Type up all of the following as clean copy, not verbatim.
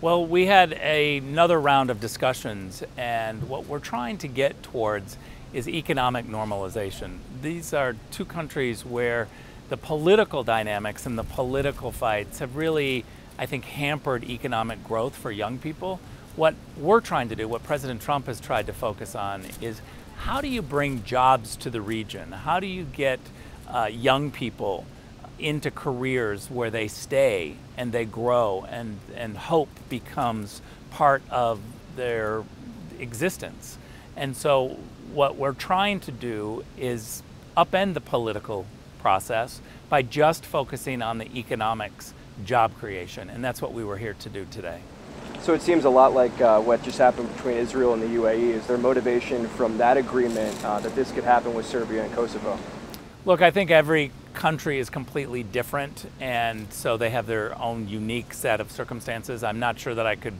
Well, we had another round of discussions, and what we're trying to get towards is economic normalization. These are two countries where the political dynamics and the political fights have really, I think, hampered economic growth for young people. What we're trying to do, what President Trump has tried to focus on, is how do you bring jobs to the region? How do you get young people into careers where they stay and they grow and hope becomes part of their existence? And so what we're trying to do is upend the political process by just focusing on the economics, job creation, and that's what we were here to do today. So it seems a lot like what just happened between Israel and the UAE. Is there motivation from that agreement that this could happen with Serbia and Kosovo? Look, I think every country is completely different, and so they have their own unique set of circumstances. I'm not sure that I could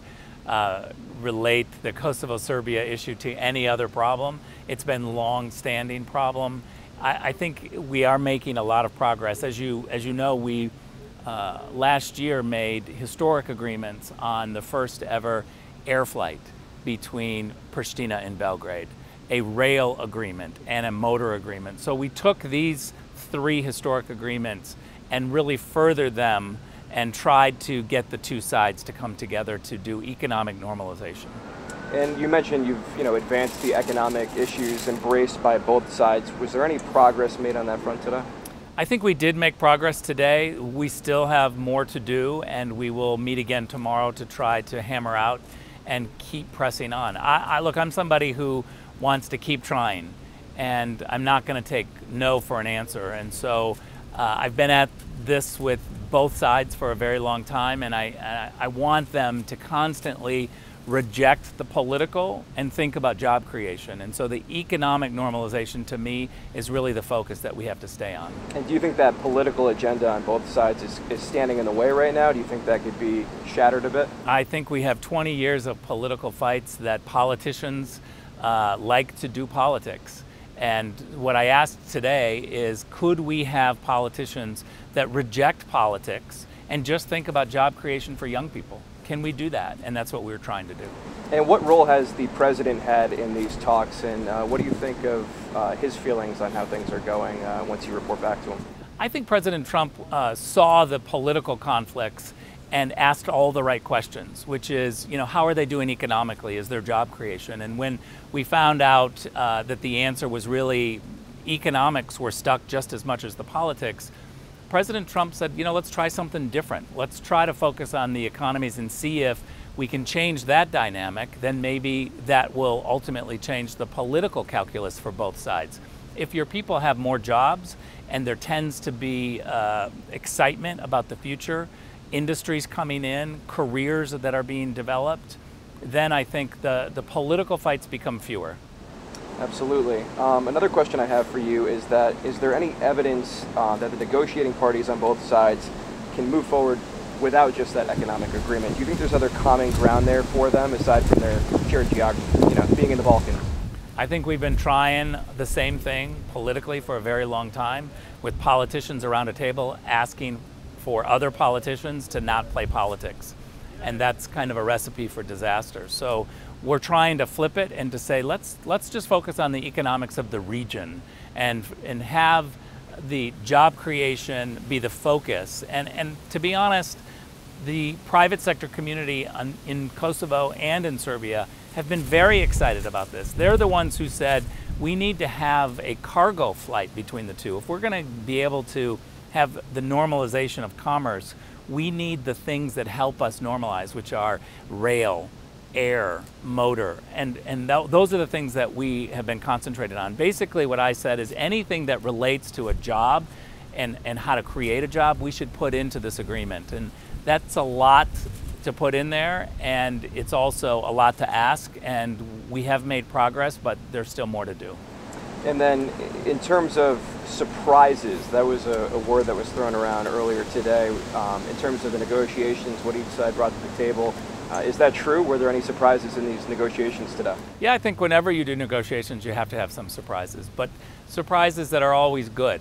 relate the Kosovo-Serbia issue to any other problem. It's been a long-standing problem. I think we are making a lot of progress. As you know, we last year made historic agreements on the first ever air flight between Prištine and Belgrade, a rail agreement and a motor agreement. So we took these three historic agreements and really furthered them and tried to get the two sides to come together to do economic normalization. And you mentioned you've advanced the economic issues embraced by both sides. Was there any progress made on that front today? I think we did make progress today. We still have more to do, and we will meet again tomorrow to try to hammer out and keep pressing on. Look, I'm somebody who wants to keep trying, and I'm not going to take no for an answer. And so I've been at this with both sides for a very long time, and I want them to constantly reject the political and think about job creation. And so the economic normalization, to me, is really the focus that we have to stay on. And do you think that political agenda on both sides is standing in the way right now? Do you think that could be shattered a bit? I think we have 20 years of political fights that politicians like to do politics. And what I asked today is, could we have politicians that reject politics and just think about job creation for young people? Can we do that? And that's what we're trying to do. And what role has the president had in these talks, and what do you think of his feelings on how things are going once you report back to him? I think President Trump saw the political conflicts and asked all the right questions, which is, how are they doing economically? Is there job creation? And when we found out that the answer was really economics were stuck just as much as the politics, President Trump said, let's try something different. Let's try to focus on the economies and see if we can change that dynamic. Then maybe that will ultimately change the political calculus for both sides. If your people have more jobs and there tends to be excitement about the future, industries coming in, careers that are being developed, then I think the political fights become fewer. Absolutely. Another question I have for you is there any evidence that the negotiating parties on both sides can move forward without just that economic agreement? Do you think there's other common ground there for them aside from their shared geography, being in the Balkans? I think we've been trying the same thing politically for a very long time, with politicians around a table asking for other politicians to not play politics. And that's kind of a recipe for disaster. So we're trying to flip it and to say, let's just focus on the economics of the region and have the job creation be the focus. And to be honest, the private sector community in Kosovo and in Serbia have been very excited about this. They're the ones who said, we need to have a cargo flight between the two. If we're going to be able to have the normalization of commerce, we need the things that help us normalize, which are rail, air, motor, and those are the things that we have been concentrated on. Basically what I said is anything that relates to a job and how to create a job, we should put into this agreement. And that's a lot to put in there, and it's also a lot to ask, and we have made progress, but there's still more to do. And then in terms of surprises, that was a word that was thrown around earlier today. In terms of the negotiations, what each side brought to the table, is that true? Were there any surprises in these negotiations today? Yeah, I think whenever you do negotiations, you have to have some surprises, but surprises that are always good.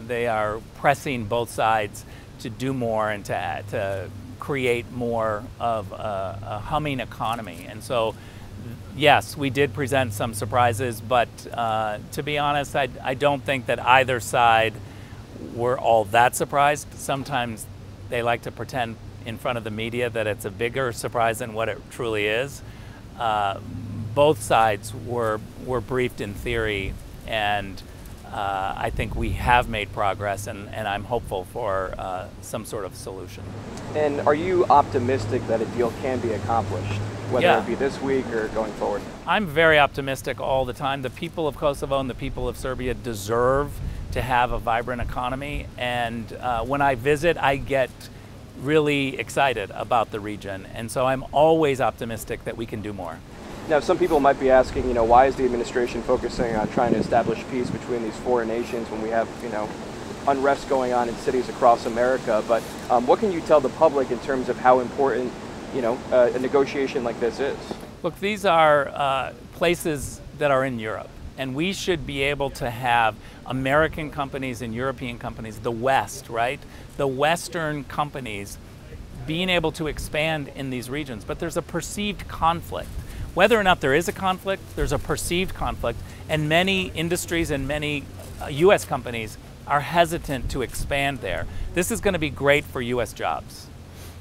They are pressing both sides to do more and to create more of a humming economy. And so, yes, we did present some surprises, but to be honest, I don't think that either side were all that surprised. Sometimes they like to pretend in front of the media that it's a bigger surprise than what it truly is. Both sides were briefed in theory, and I think we have made progress, and I'm hopeful for some sort of solution. And are you optimistic that a deal can be accomplished, whether it be this week or going forward? I'm very optimistic all the time. The people of Kosovo and the people of Serbia deserve to have a vibrant economy, and when I visit, I get really excited about the region, and so I'm always optimistic that we can do more. Now, some people might be asking, why is the administration focusing on trying to establish peace between these foreign nations when we have, unrest going on in cities across America? But what can you tell the public in terms of how important, a negotiation like this is? Look, these are places that are in Europe, and we should be able to have American companies and European companies, the West, right? The Western companies being able to expand in these regions, but there's a perceived conflict. Whether or not there is a conflict, there's a perceived conflict, and many industries and many U.S. companies are hesitant to expand there. This is going to be great for U.S. jobs.